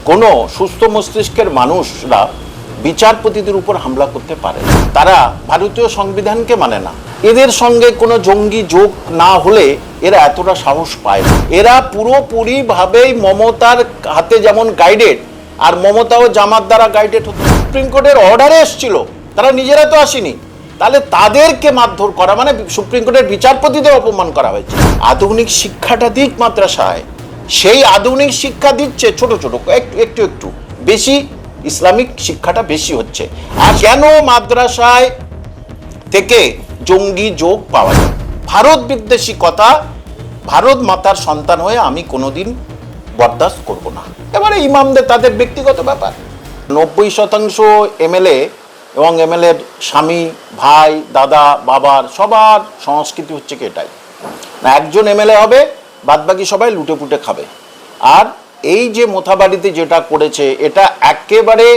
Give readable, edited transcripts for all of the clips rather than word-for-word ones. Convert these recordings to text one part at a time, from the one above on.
কোনো সুস্থ মস্তিষ্কের মানুষরা বিচারপতিদের উপর হামলা করতে পারে না। তারা ভারতীয় সংবিধানকে মানে না। এদের সঙ্গে কোনো জঙ্গি যোগ না হলে এরা এতটা সাহস পায় না। এরা পুরোপুরিভাবেই মমতার হাতে যেমন গাইডেড, আর মমতাও জামাত দ্বারা গাইডেড হতো। সুপ্রিম কোর্টের অর্ডারে এসেছিল, তারা নিজেরা তো আসেনি। তাহলে তাদেরকে মারধর করা মানে সুপ্রিম কোর্টের বিচারপতিদের অপমান করা হয়েছে। আধুনিক শিক্ষাটা দিক মাদ্রাসায়, সেই আধুনিক শিক্ষা দিচ্ছে ছোট ছোট একটু একটু, বেশি ইসলামিক শিক্ষাটা বেশি হচ্ছে। আর কেন মাদ্রাসায় থেকে জঙ্গি যোগ পাওয়া যায়? ভারত বিদ্বেষী কথা ভারত মাতার সন্তান হয়ে আমি কোনোদিন বরদাস্ত করব না। এবারে ইমামদের তাদের ব্যক্তিগত ব্যাপার। 90% এমএলএ এবং এমএলএর স্বামী, ভাই, দাদা, বাবার সবার সংস্কৃতি হচ্ছে কি এটাই না, একজন এমএলএ হবে, বাদবাকি সবাই লুটে পুটে খাবে। আর এই যে মোথাবাড়িতে যেটা করেছে, এটা একেবারে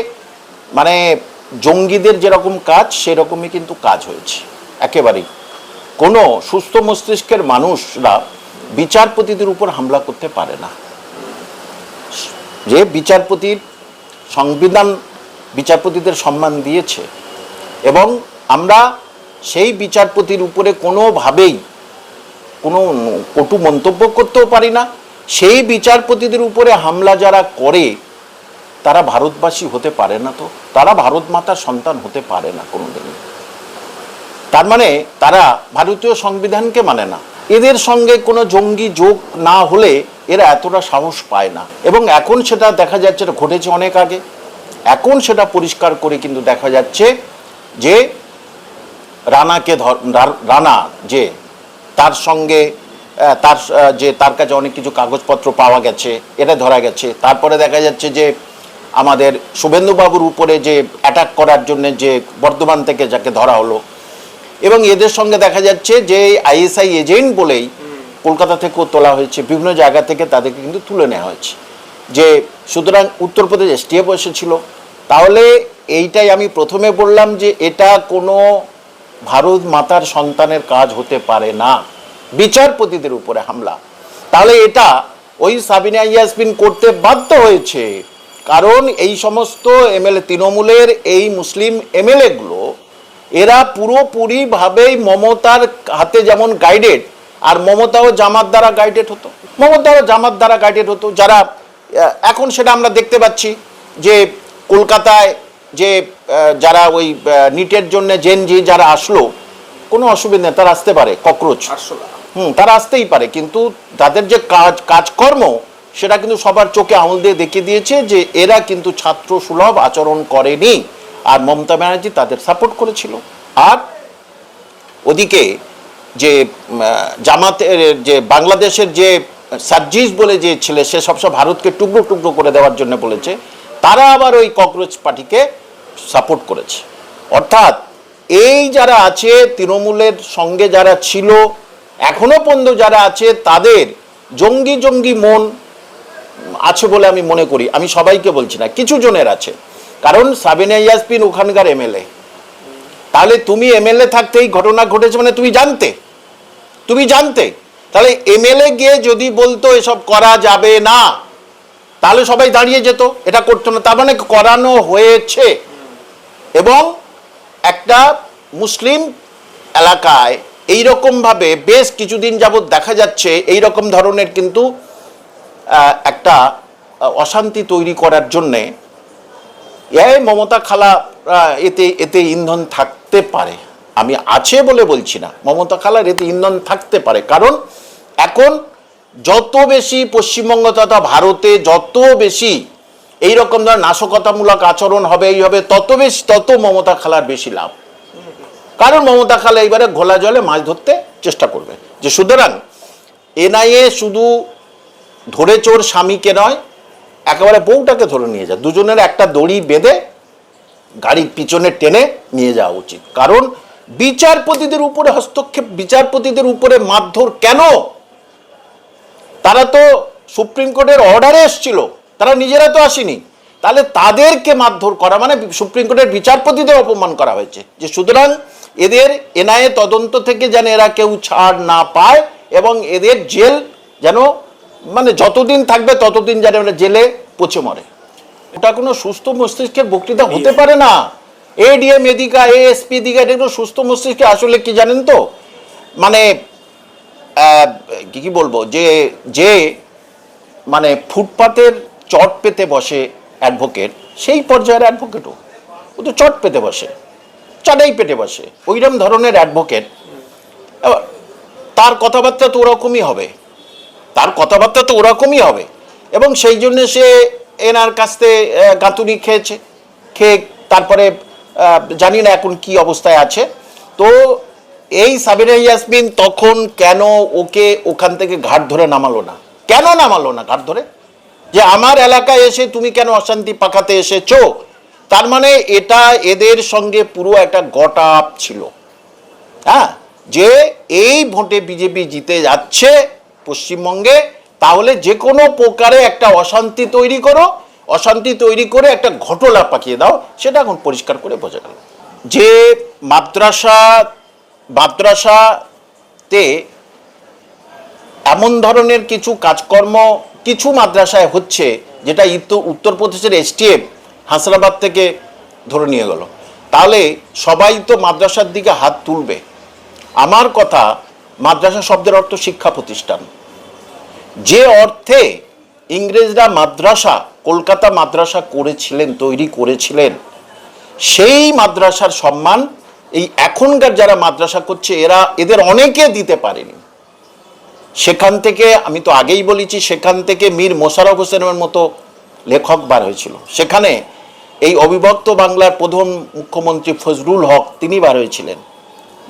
মানে জঙ্গিদের যেরকম কাজ সেরকমই কিন্তু কাজ হয়েছে একেবারেই। কোনো সুস্থ মস্তিষ্কের মানুষরা বিচারপতিদের উপর হামলা করতে পারে না। যে বিচারপতির সংবিধান বিচারপতিদের সম্মান দিয়েছে এবং আমরা সেই বিচারপতির উপরে কোনোভাবেই কোনো কটু মন্তব্য করতেও পারি না। সেই বিচারপতিদের উপরে হামলা যারা করে তারা ভারতবাসী হতে পারে না, তো তারা ভারত মাতার সন্তান হতে পারে না কোনোদিনই। তার মানে তারা ভারতীয় সংবিধানকে মানে না। এদের সঙ্গে কোনো জঙ্গি যোগ না হলে এরা এতটা সাহস পায় না। এবং এখন সেটা দেখা যাচ্ছে, এটা ঘটেছে অনেক আগে, এখন সেটা পরিষ্কার করে কিন্তু দেখা যাচ্ছে যে রানা যে তার সঙ্গে তার কাছে অনেক কিছু কাগজপত্র পাওয়া গেছে, এটা ধরা গেছে। তারপরে দেখা যাচ্ছে যে আমাদের শুভেন্দুবাবুর উপরে যে অ্যাটাক করার জন্য যে বর্ধমান থেকে যাকে ধরা হলো, এবং এদের সঙ্গে দেখা যাচ্ছে যে আইএসআই এজেন্ট বলেই কলকাতা থেকেও তোলা হয়েছে, বিভিন্ন জায়গা থেকে তাদেরকে কিন্তু তুলে নেওয়া হয়েছে। যে সুতরাং উত্তরপ্রদেশ এসটিএফ এসেছিল। তাহলে এইটাই আমি প্রথমে বললাম যে এটা কোনো ভারত মাতার সন্তানের কাজ হতে পারে না, বিচারপতিদের উপরে হামলা। তাহলে এটা ওই সাবিনা ইয়াসমিন করতে বাধ্য হয়েছে, কারণ এই সমস্ত এমএলএ তৃণমূলের এই মুসলিম এমএলএগুলো এরা পুরোপুরিভাবেই মমতার হাতে যেমন গাইডেড, আর মমতাও জামাত দ্বারা গাইডেড হতো, মমতাও জামাত দ্বারা গাইডেড হতো। যারা এখন সেটা আমরা দেখতে পাচ্ছি যে কলকাতায় যে যারা ওই নিটের জন্য জেনজি যারা আসলো, কোনো অসুবিধা নেই, তারা আসতে পারে, ককরোচ তারা আসতেই পারে, কিন্তু তাদের যে কাজকর্ম সেটা কিন্তু সবার চোখে আঙুল দিয়ে দেখিয়ে দিয়েছে যে এরা কিন্তু ছাত্র সুলভ আচরণ করেনি, আর মমতা ব্যানার্জি তাদের সাপোর্ট করেছিল। আর ওদিকে যে জামাতের যে বাংলাদেশের যে সার্জিস বলে যে ছেলে, সে সবসময় ভারতকে টুকরো টুকরো করে দেওয়ার জন্য বলেছে, তারা আবার ওই ককরোচ পার্টিকে সাপোর্ট করেছে। অর্থাৎ এই যারা আছে তৃণমূলের সঙ্গে যারা ছিল, এখনো পর্যন্ত যারা আছে, তাদের জঙ্গি জঙ্গি মন আছে বলে আমি মনে করি। আমি সবাইকে বলছি না, কিছু জনের আছে। কারণ সাবিনা ইয়াসমিন ওখানকার এমএলএ, তাহলে তুমি এমএলএ থাকতে এই ঘটনা ঘটেছে মানে তুমি জানতে, তাহলে এমএলএ গিয়ে যদি বলতো এসব করা যাবে না, তাহলে সবাই দাঁড়িয়ে যেত, এটা করতো না। তার মানে করানো হয়েছে। এবং একটা মুসলিম এলাকায় এইরকমভাবে বেশ কিছুদিন যাবৎ দেখা যাচ্ছে এইরকম ধরনের কিন্তু একটা অশান্তি তৈরি করার জন্যে এই মমতা খালা এতে ইন্ধন থাকতে পারে। আমি আছে বলে বলছি না, মমতা খালার এতে ইন্ধন থাকতে পারে। কারণ এখন যত বেশি পশ্চিমবঙ্গ তথা ভারতে যত বেশি এইরকম ধরনের নাশকতামূলক আচরণ হবে, তত মমতা খালার বেশি লাভ। কারণ মমতা খালা এইবারে ঘোলা জলে মাছ ধরতে চেষ্টা করবে। যে সুতরাং এনআইএ শুধু ধরে চোর স্বামীকে নয়, একেবারে বউটাকে ধরে নিয়ে যায়, দুজনের একটা দড়ি বেঁধে গাড়ির পিছনে টেনে নিয়ে যাওয়া উচিত। কারণ বিচারপতিদের উপরে হস্তক্ষেপ, বিচারপতিদের উপরে মারধর কেন? তারা তো সুপ্রিম কোর্টের অর্ডারে এসেছিল, তারা নিজেরা তো আসেনি। তাহলে তাদেরকে মারধর করা মানে সুপ্রিম কোর্টের বিচারপতিদের অপমান করা হয়েছে। যে সুতরাং এদের এনআইএ তদন্ত থেকে যেন এরা কেউ ছাড় না পায়, এবং এদের জেল যেন মানে যতদিন থাকবে ততদিন যেন জেলে পচে মরে। ওটা কোনো সুস্থ মস্তিষ্কের বক্তৃতা হতে পারে না। এডিএম এদিকা, এএসপি দিকা, এটা কোনো সুস্থ মস্তিষ্কে আসলে কি জানেন তো, মানে কি বলবো, যে যে মানে ফুটপাতের চট পেতে বসে অ্যাডভোকেট, সেই পর্যায়ের অ্যাডভোকেটও, ও তো চট পেতে বসে, চাটাই পেটে বসে, ওইরকম ধরনের অ্যাডভোকেট। তার কথাবার্তা তো ওরকমই হবে, তার কথাবার্তা তো ওরকমই হবে। এবং সেই জন্য সে এনার কাছ থেকে গাঁতুনি খেয়েছে, খেয়ে তারপরে জানি না এখন কি অবস্থায় আছে। তো এই সাবিনা ইয়াসমিন তখন কেন ওকে ওখান থেকে ঘাট ধরে নামালো না? কেন নামালো না ঘাট ধরে? যে আমার এলাকায় এসে তুমি কেন অশান্তি পাকাতে এসেছো? তার মানে এটা এদের সঙ্গে পুরো একটা গট আপ ছিল, হ্যাঁ, যে এই ভোটে বিজেপি জিতে যাচ্ছে পশ্চিমবঙ্গে, তাহলে যে কোনো প্রকারে একটা অশান্তি তৈরি করো, অশান্তি তৈরি করে একটা ঘটনা পাকিয়ে দাও। সেটা এখন পরিষ্কার করে বোঝা গেল যে মাদ্রাসাতে এমন ধরনের কিছু কাজকর্ম কিছু মাদ্রাসায় হচ্ছে, যেটা উত্তরপ্রদেশের এসটিএফ হাসনাবাদ থেকে ধরে নিয়ে গেল। তাহলে সবাই তো মাদ্রাসার দিকে হাত তুলবে। আমার কথা, মাদ্রাসা শব্দের অর্থ শিক্ষা প্রতিষ্ঠান। যে অর্থে ইংরেজরা মাদ্রাসা, কলকাতা মাদ্রাসা করেছিলেন, তৈরি করেছিলেন, সেই মাদ্রাসার সম্মান এই এখনকার যারা মাদ্রাসা করছে এদের অনেকে দিতে পারেনি। সেখান থেকে, আমি তো আগেই বলেছি, সেখান থেকে মীর মোশাররফ হোসেনের মতো লেখক বার হয়েছিল। সেখানে এই অবিভক্ত বাংলার প্রথম মুখ্যমন্ত্রী ফজলুল হক, তিনি বার হয়েছিলেন,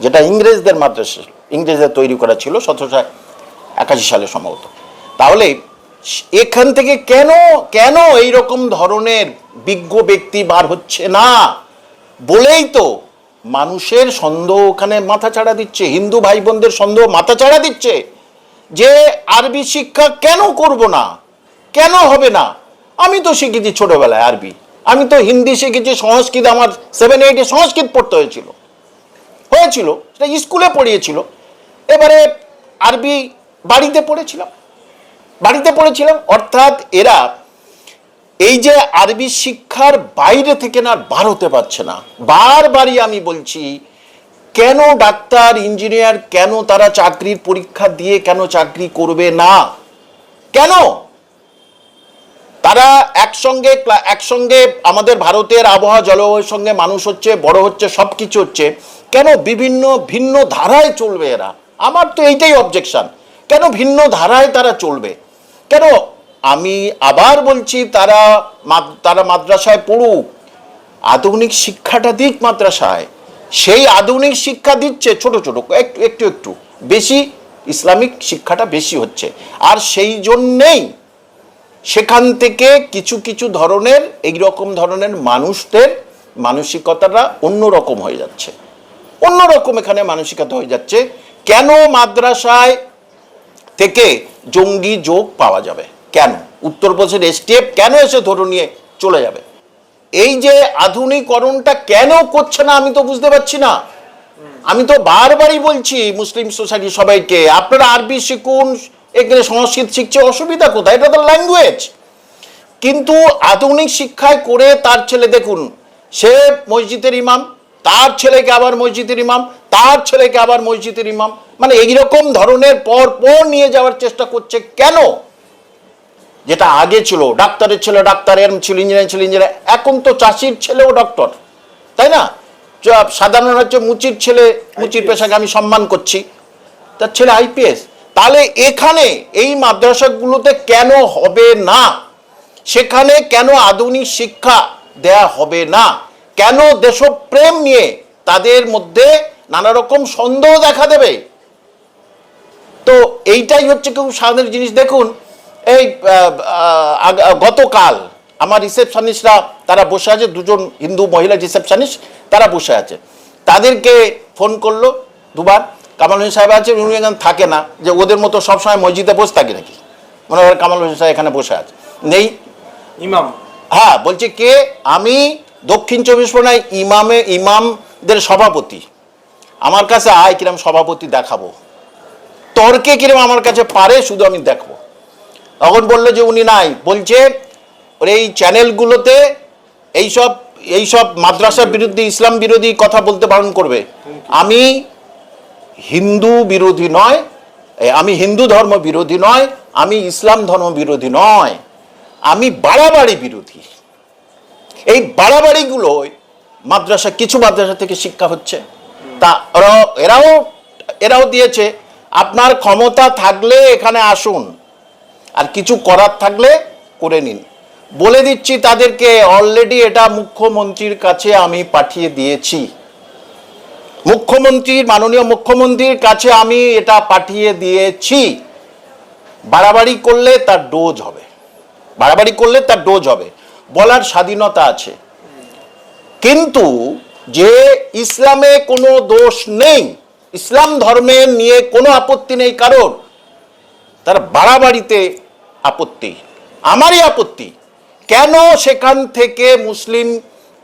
যেটা ইংরেজদের মাদ্রাসা, ইংরেজদের তৈরি করা ছিল 1781 সালে সম্ভবত। তাহলে এখান থেকে কেন কেন এইরকম ধরনের বিজ্ঞ ব্যক্তি বার হচ্ছে না? বলেই তো মানুষের সন্দেহ ওখানে মাথা চাড়া দিচ্ছে, হিন্দু ভাই বোনদের সন্দেহ মাথা চাড়া দিচ্ছে যে আরবি শিক্ষা কেন করব না, কেন হবে না? আমি তো শিখেছি ছোটবেলায় আরবি, আমি তো হিন্দি শিখেছি, সংস্কৃত আমার 7-8 সংস্কৃত পড়তে হয়েছিল, সেটা স্কুলে পড়িয়েছিল। এবারে আরবি বাড়িতে পড়েছিলাম। অর্থাৎ এরা এই যে আরবি শিক্ষার বাইরে থেকে না বার হতে পারছে না। বারবারই আমি বলছি, কেন ডাক্তার, ইঞ্জিনিয়ার, কেন তারা চাকরির পরীক্ষা দিয়ে কেন চাকরি করবে না? কেন তারা একসঙ্গে আমাদের ভারতের আবহাওয়া জলবায়ুর সঙ্গে মানুষ হচ্ছে, বড় হচ্ছে, সব কিছু হচ্ছে, কেন বিভিন্ন ভিন্ন ধারায় চলবে এরা? আমার তো এইটাই অবজেকশন, কেন ভিন্ন ধারায় তারা চলবে? কেন? আমি আবার বলছি, তারা মাদ্রাসায় পড়ুক, আধুনিক শিক্ষাটা দিক মাদ্রাসায়। সেই আধুনিক শিক্ষা দিচ্ছে ছোট ছোট, একটু বেশি, ইসলামিক শিক্ষাটা বেশি হচ্ছে। আর সেই জন্যেই সেখান থেকে কিছু ধরনের এইরকম ধরনের মানুষদের মানসিকতাটা অন্যরকম হয়ে যাচ্ছে, অন্যরকম এখানে মানসিকতা হয়ে যাচ্ছে। কেন মাদ্রাসায় থেকে জঙ্গি যোগ পাওয়া যাবে? কেন উত্তরপ্রদেশের এসটিএফ কেন এসে ধরে নিয়ে চলে যাবে? এই যে আধুনিকরণটা কেন করছে না আমি তো বুঝতে পারছি না। আমি তো বারবারই বলছি মুসলিম সোসাইটি সবাইকে, আপনারা আরবি শিখুন, এখানে সংস্কৃত শিখছে, অসুবিধা কোথায়? এটা তো ল্যাঙ্গুয়েজ। কিন্তু আধুনিক শিক্ষায় করে তার ছেলে, দেখুন, সে মসজিদের ইমাম, তার ছেলেকে আবার মসজিদের ইমাম, তার ছেলেকে আবার মসজিদের ইমাম, মানে এইরকম ধরনের পর নিয়ে যাওয়ার চেষ্টা করছে। কেন? যেটা আগে ছিল ডাক্তারের ছেলে ডাক্তার, এরম ছিল ইঞ্জিনিয়ার ছিল ইঞ্জিনিয়ার, এখন তো চাষির ছেলেও ডক্টর, তাই না? সাধারণ হচ্ছে মুচির ছেলে, মুচির পেশাকে আমি সম্মান করছি, তার ছেলে আইপিএস। তাহলে এখানে এই মাদ্রাসাগুলোতে কেন হবে না? সেখানে কেন আধুনিক শিক্ষা দেয়া হবে না? কেন দেশপ্রেম নিয়ে তাদের মধ্যে নানা রকম সন্দেহ দেখা দেবে? তো এইটাই হচ্ছে খুব সাধারণ জিনিস। দেখুন, এই গতকাল আমার রিসেপশনিস্টরা তারা বসে আছে, দুজন হিন্দু মহিলা রিসেপশনিস্ট, তারা বসে আছে। তাদেরকে ফোন করলো দুবার, কামাল হোসেন সাহেব আছে, উনি এখানে থাকে না, যে ওদের মতো সবসময় মসজিদে বসে থাকে নাকি? মনে হয় কামাল হোসেন সাহেব এখানে বসে আছে, নেই ইমাম। হ্যাঁ, বলছে কে? আমি দক্ষিণ 24 পরগনায় ইমামদের সভাপতি, আমার কাছে আয়, কিরম সভাপতি দেখাবো, তর্কে কিরম আমার কাছে পারে, শুধু আমি দেখবো। তখন বললো যে উনি নাই, বলছে ওর এই চ্যানেলগুলোতে এইসব এইসব মাদ্রাসা বিরোধী ইসলাম বিরোধী কথা বলতে বারণ করবে। আমি হিন্দু বিরোধী নয়, আমি হিন্দু ধর্ম বিরোধী নয়, আমি ইসলাম ধর্ম বিরোধী নয়, আমি বাড়াবাড়ি বিরোধী। এই বাড়াবাড়িগুলো মাদ্রাসা, কিছু মাদ্রাসা থেকে শিক্ষা হচ্ছে। তা এরাও দিয়েছে, আপনার ক্ষমতা থাকলে এখানে আসুন, আর কিছু করার থাকলে করে নিন। বলে দিচ্ছি তাদেরকে, অলরেডি এটা মুখ্যমন্ত্রীর কাছে আমি পাঠিয়ে দিয়েছি। মাননীয় মুখ্যমন্ত্রীর কাছে আমি এটা পাঠিয়ে দিয়েছি। বাড়াবাড়ি করলে তার ডোজ হবে, বাড়াবাড়ি করলে তার ডোজ হবে, বলার স্বাধীনতা আছে। কিন্তু যে ইসলামে কোনো দোষ নেই, ইসলাম ধর্মের নিয়ে কোনো আপত্তি নেই কারোর, তার বাড়াবাড়িতে আপত্তি। আমারই আপত্তি। কেন সেখান থেকে মুসলিম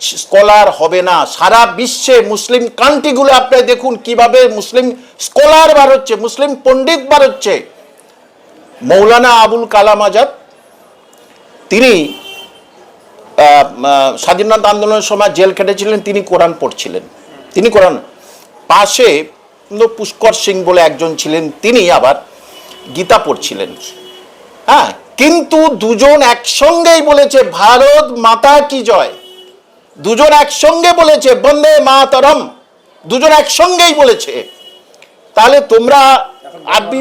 স্কলার হবে না? সারা বিশ্বে মুসলিম কান্ট্রিগুলো আপনি দেখুন কিভাবে মুসলিম স্কলার বার হচ্ছে, মুসলিম পণ্ডিত বার হচ্ছে। মৌলানা আবুল কালাম আজাদ, তিনি স্বাধীনতা আন্দোলনের সময় জেল খেটেছিলেন, তিনি কোরআন পড়ছিলেন। তিনি কোরআন, পাশে পুষ্কর সিং বলে একজন ছিলেন, তিনি আবার গীতা পড়ছিলেন। হ্যাঁ, কিন্তু দুজন একসঙ্গেই বলেছে ভারত মাতা কি জয়, দুজন একসঙ্গে বলেছে বন্দে মাতরম, দুজন একসঙ্গেই বলেছে। তাহলে তোমরা আরবি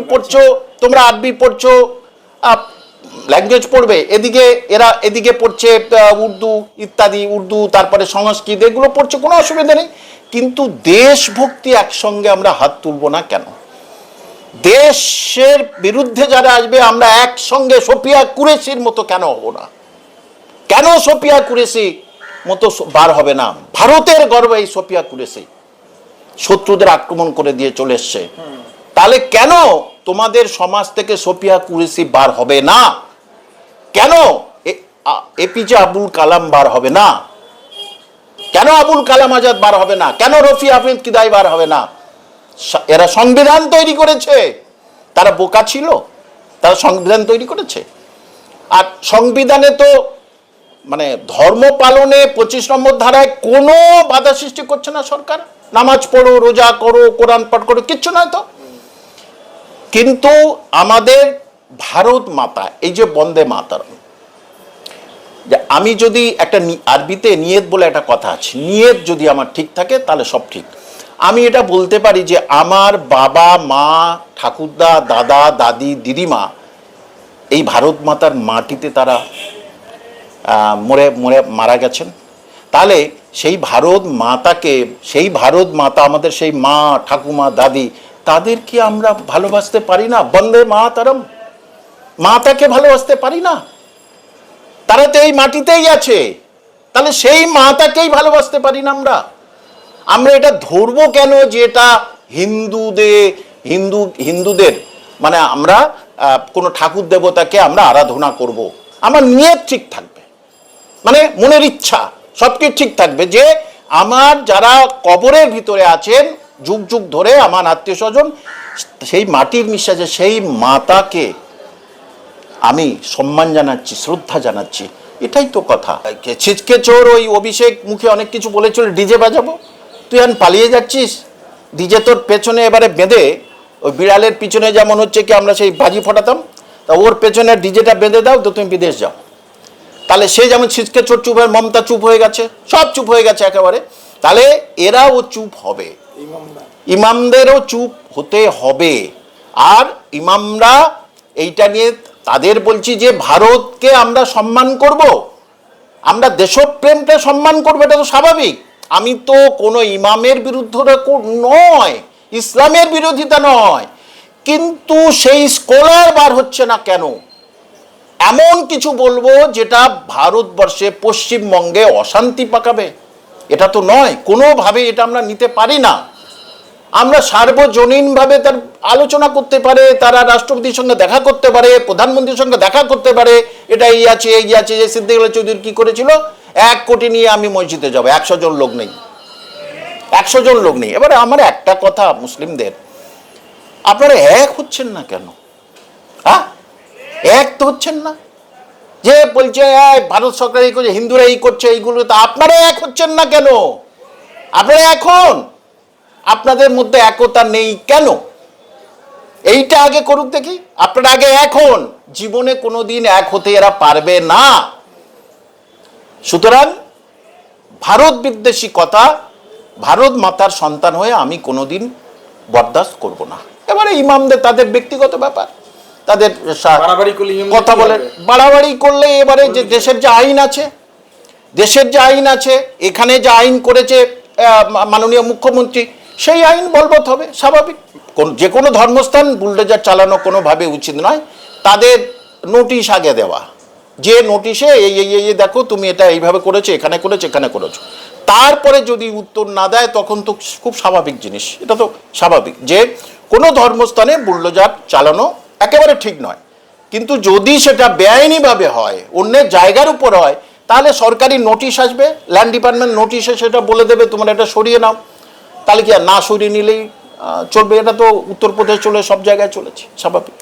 পড়ছো, ল্যাঙ্গুয়েজ পড়বে, এদিকে পড়ছে উর্দু ইত্যাদি, উর্দু, তারপরে সংস্কৃত, এগুলো পড়ছে, কোনো অসুবিধা নেই। কিন্তু দেশভক্তি একসঙ্গে আমরা হাত তুলবো না কেন? দেশের বিরুদ্ধে যারা আসবে আমরা একসঙ্গে সোফিয়া কুরেশির মতো কেন হব না? কেন সোফিয়া কুরেশি মতো বার হবে না? ভারতের গর্ব এই সোফিয়া কুরেশি, শত্রুদের আক্রমণ করে দিয়ে চলে এসছে। তাহলে কেন তোমাদের সমাজ থেকে সোফিয়া কুরেশি বার হবে না? কেন এপিজে আব্দুল কালাম বার হবে না? কেন আবুল কালাম আজাদ বার হবে না? কেন রফি হাফিজ কিদাই বার হবে না? এরা সংবিধান তৈরি করেছে, তারা বোকা ছিল? তারা সংবিধান তৈরি করেছে। আর সংবিধানে তো মানে ধর্ম পালনে 25 নম্বর ধারায় কোনো বাধা সৃষ্টি করছে না সরকার। নামাজ পড়ো, রোজা করো, কোরআন পাঠ করো, কিচ্ছু নয় তো। কিন্তু আমাদের ভারত মাতা, এই যে বন্দে মাতরম, আমি যদি একটা আরবিতে নিয়ত বলে একটা কথা আছে, নিয়ত যদি আমার ঠিক থাকে তাহলে সব ঠিক। আমি এটা বলতে পারি যে আমার বাবা মা, ঠাকুরদা, দাদা, দাদি, দিদিমা এই ভারত মাতার মাটিতে তারা মরে মারা গেছেন। তাহলে সেই ভারত মাতা, আমাদের সেই মা, ঠাকুমা, দাদি, তাদেরকে আমরা ভালোবাসতে পারি না? বন্দে মাতরম, মাতাকে ভালোবাসতে পারি না? তারা তো এই মাটিতেই আছে, তাহলে সেই মাতাকেই ভালোবাসতে পারি না আমরা? আমরা এটা ধরবো কেন যে এটা হিন্দুদের মানে আমরা কোনো ঠাকুর দেবতাকে আমরা আরাধনা করব? আমার নিয়ত ঠিক থাকবে, মানে মনের ইচ্ছা সবকিছু ঠিক থাকবে যে আমার যারা কবরের ভিতরে আছেন যুগ যুগ ধরে, আমার আত্মীয় স্বজন, সেই মাটির নিঃশ্বাসে সেই মাতাকে আমি সম্মান জানাচ্ছি, শ্রদ্ধা জানাচ্ছি। এটাই তো কথা। ছিচকে চোর ওই অভিষেক মুখে অনেক কিছু বলেছিল, ডিজে বাজাবো, তুই এখন পালিয়ে যাচ্ছিস। ডিজে তোর পেছনে এবারে বেঁধে, ওই বিড়ালের পিছনে যেমন হচ্ছে কি আমরা সেই বাজি ফোটাতাম, তা ওর পেছনে ডিজেটা বেঁধে দাও তো তুমি বিদেশ যাও। তাহলে সে যেমন ছিচকে চোর চুপ হয়ে, মমতা চুপ হয়ে গেছে, সব চুপ হয়ে গেছে একেবারে। তাহলে এরাও চুপ হবে, ইমামদেরও চুপ হতে হবে। আর ইমামরা এইটা নিয়ে তাদের বলছি যে ভারতকে আমরা সম্মান করব, আমরা দেশপ্রেমটা সম্মান করবো, এটা তো স্বাভাবিক। আমি তো কোনো ইমামের বিরুদ্ধে নয়, ইসলামের বিরোধিতা নয়, কিন্তু সেই স্কলার বার হচ্ছে না কেন? এমন কিছু বলবো যেটা ভারতবর্ষে, পশ্চিমবঙ্গে অশান্তি পাকাবে, এটা তো নয়। কোনোভাবে এটা আমরা নিতে পারি না। আমরা সার্বজনীনভাবে তার আলোচনা করতে পারে, তারা রাষ্ট্রপতির সঙ্গে দেখা করতে পারে, প্রধানমন্ত্রীর সঙ্গে দেখা করতে পারে, এটা এই আছে এই আছে। যে সিদ্দিক আলী চৌধুরী কি করেছিল, 1 কোটি নিয়ে আমি মসজিদে যাবো, 100 জন লোক নেই, 100 জন লোক নেই। এবারে আমার একটা কথা, মুসলিমদের, আপনারা এক হচ্ছেন না কেন? হ্যাঁ, এক তো হচ্ছেন না। যে বলছে ভারত সরকার এই করছে, হিন্দুরা এই করছে, এইগুলো, তা আপনারা এক হচ্ছেন না কেন? আপনারা এখন আপনাদের মধ্যে একতা নেই কেন? এইটা আগে করুক দেখি। আপনারা আগে এখন, জীবনে কোনোদিন এক হতে এরা পারবে না। সুতরাং ভারত বিদ্বেষী কথা, ভারত মাতার সন্তান হয়ে আমি কোনোদিন বরদাস্ত করব না। এবারে ইমামদের তাদের ব্যক্তিগত ব্যাপার, তাদের কথা বলে বাড়াবাড়ি করলে, এবারে যে দেশের যে আইন আছে, এখানে যে আইন করেছে মাননীয় মুখ্যমন্ত্রী, সেই আইন বলবৎ হবে, স্বাভাবিক। যে কোনো ধর্মস্থান বুলডোজার চালানো কোনোভাবে উচিত নয়। তাদের নোটিশ আগে দেওয়া, যে নোটিশে এই দেখো তুমি এটা এইভাবে করেছো, এখানে করেছো, তারপরে যদি উত্তর না দেয় তখন তো খুব স্বাভাবিক জিনিস। এটা তো স্বাভাবিক যে কোনো ধর্মস্থানে বুলডোজার চালানো একেবারে ঠিক নয়, কিন্তু যদি সেটা বেআইনিভাবে হয়, অন্যের জায়গার উপর হয়, তাহলে সরকারি নোটিশ আসবে, ল্যান্ড ডিপার্টমেন্ট নোটিশে সেটা বলে দেবে তোমরা এটা সরিয়ে নাও। তাহলে কি আর না সরিয়ে নিলেই চলবে? এটা তো উত্তরপ্রদেশ চলে, সব জায়গায় চলেছে, স্বাভাবিক।